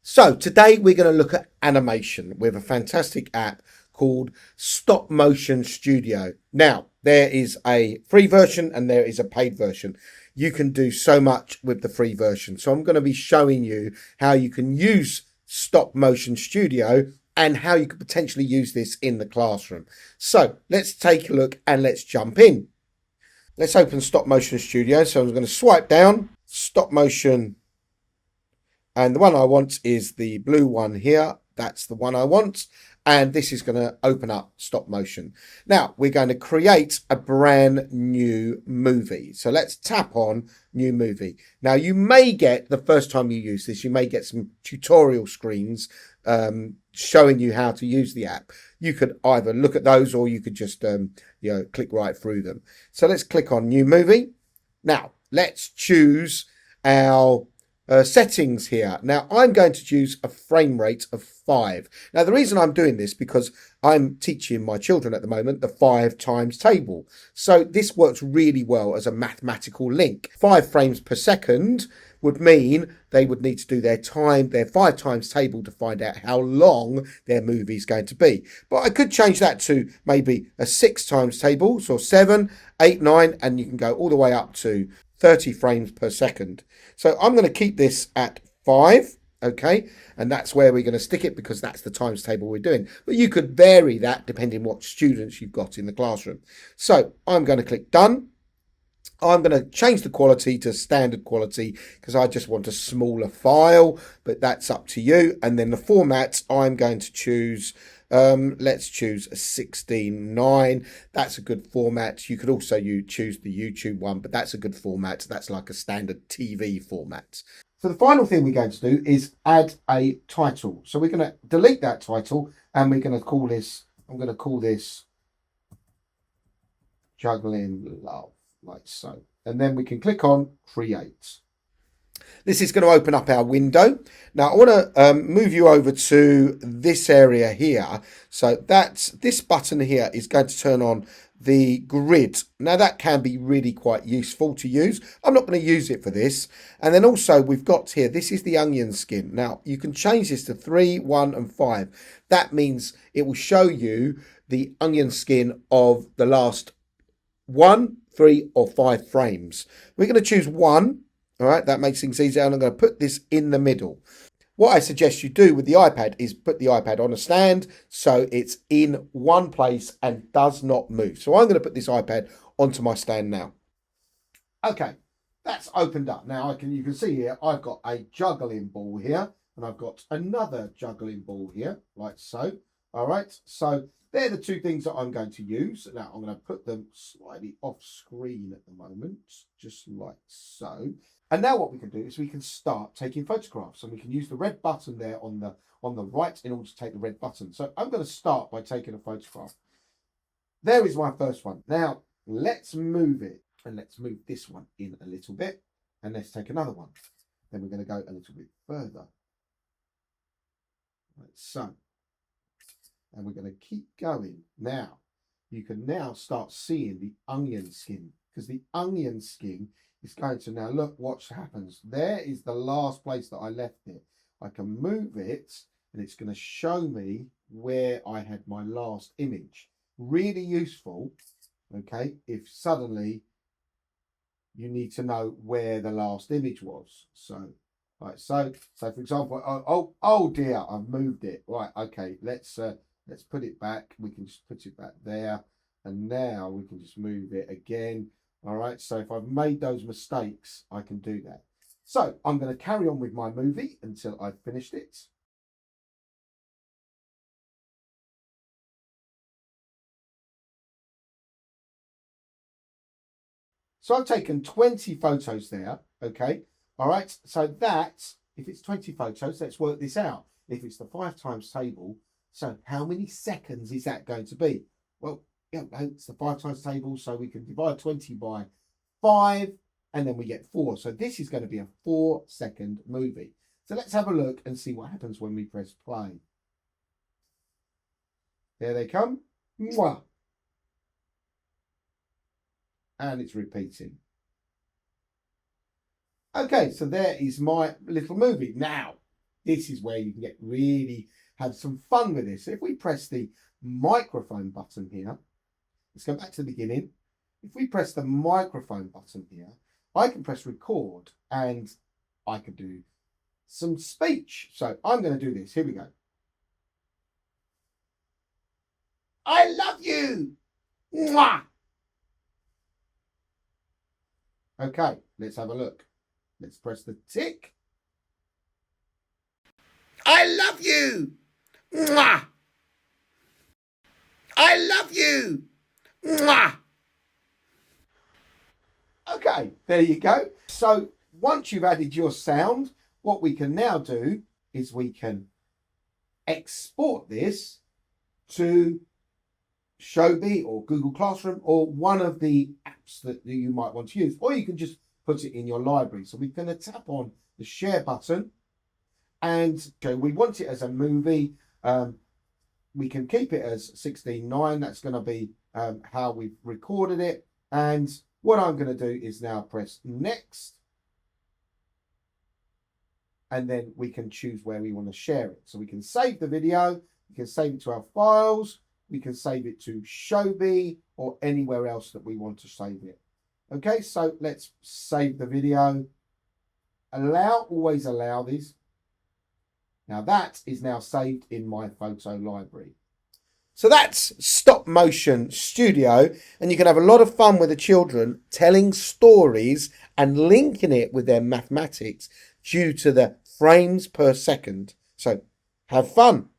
So today we're going to look at animation with a fantastic app called Stop Motion Studio. Now, there is a free version and there is a paid version. You can do so much with the free version. So I'm going to be showing you how you can use Stop Motion Studio and how you could potentially use this in the classroom. So let's take a look and let's jump in. Let's open Stop Motion Studio. So I'm going to swipe down Stop Motion. And the one I want is the blue one here. That's the one I want. And this is going to open up Stop Motion. Now, we're going to create a brand new movie. So let's tap on New Movie. Now, you may get, the first time you use this, you may get some tutorial screens showing you how to use the app. You could either look at those or you could just click right through them. So let's click on New Movie. Now, let's choose our settings here. Now I'm going to choose a frame rate of 5. Now the reason I'm doing this because I'm teaching my children at the moment the 5 times table. So this works really well as a mathematical link. 5 frames per second would mean they would need to do their 5 times table to find out how long their movie is going to be. But I could change that to maybe a 6 times table, so 7, 8, 9, and you can go all the way up to 30 frames per second. So I'm going to keep this at 5, okay? And that's where we're going to stick it because that's the times table we're doing. But you could vary that depending what students you've got in the classroom. So I'm going to click done. I'm going to change the quality to standard quality because I just want a smaller file, but that's up to you. And then the format, I'm going to choose, let's choose a 16:9. That's a good format. You could also choose the YouTube one, but that's a good format. That's like a standard TV format. So the final thing we're going to do is add a title. So we're going to delete that title and we're going to call this, I'm going to call this Juggling Love. Like so, and then we can click on create. This is going to open up our window. Now I want to move you over to this area here. So that's this button here is going to turn on the grid. Now that can be really quite useful to use. I'm not going to use it for this. And then also we've got here, this is the onion skin. Now you can change this to 3, 1 and 5. That means it will show you the onion skin of the last 1, 3 or 5 frames. We're going to choose 1. All right, that makes things easier. And I'm going to put this in the middle. What I suggest you do with the iPad is put the iPad on a stand so it's in one place and does not move. So I'm going to put this iPad onto my stand now. Okay, that's opened up. Now you can see here I've got a juggling ball here and I've got another juggling ball here like so. All right, so they're the 2 things that I'm going to use. Now I'm going to put them slightly off screen at the moment, just like so. And now what we can do is we can start taking photographs, and we can use the red button there on the right in order to take the red button. So I'm going to start by taking a photograph. There is my first one. Now let's move it, and let's move this one in a little bit, and let's take another one. Then we're going to go a little bit further, like so. And we're going to keep going. Now, you can now start seeing the onion skin because the onion skin is going to now look what happens. There is the last place that I left it. I can move it and it's going to show me where I had my last image. Really useful, okay, if suddenly you need to know where the last image was. So, right, so for example, oh dear, I've moved it. Right, okay, let's put it back. We can just put it back there. And now we can just move it again. All right. So if I've made those mistakes, I can do that. So I'm going to carry on with my movie until I've finished it. So I've taken 20 photos there. Okay. All right. So that, if it's 20 photos, let's work this out. If it's the 5 times table, so how many seconds is that going to be? Well, yeah, it's the 5 times table, so we can divide 20 by 5, and then we get 4. So this is going to be a 4-second movie. So let's have a look and see what happens when we press play. There they come. Mwah. And it's repeating. Okay, so there is my little movie. Now, this is where you can get really have some fun with this. So if we press the microphone button here, let's go back to the beginning. If we press the microphone button here, I can press record and I can do some speech. So I'm going to do this. Here we go. I love you. Mwah! Okay, let's have a look. Let's press the tick. I love you. Mwah! I love you. Mwah! Okay, there you go. So once you've added your sound, what we can now do is we can export this to Showbie or Google Classroom or one of the apps that you might want to use, or you can just put it in your library. So we're going to tap on the share button, and we want it as a movie. We can keep it as 16:9. That's going to be how we've recorded it. And what I'm going to do is now press next, and then we can choose where we want to share it. So we can save the video, we can save it to our files, we can save it to Showbie or anywhere else that we want to save it. Okay, so let's save the video. Always allow this. Now that is now saved in my photo library. So that's Stop Motion Studio, and you can have a lot of fun with the children telling stories and linking it with their mathematics due to the frames per second. So have fun.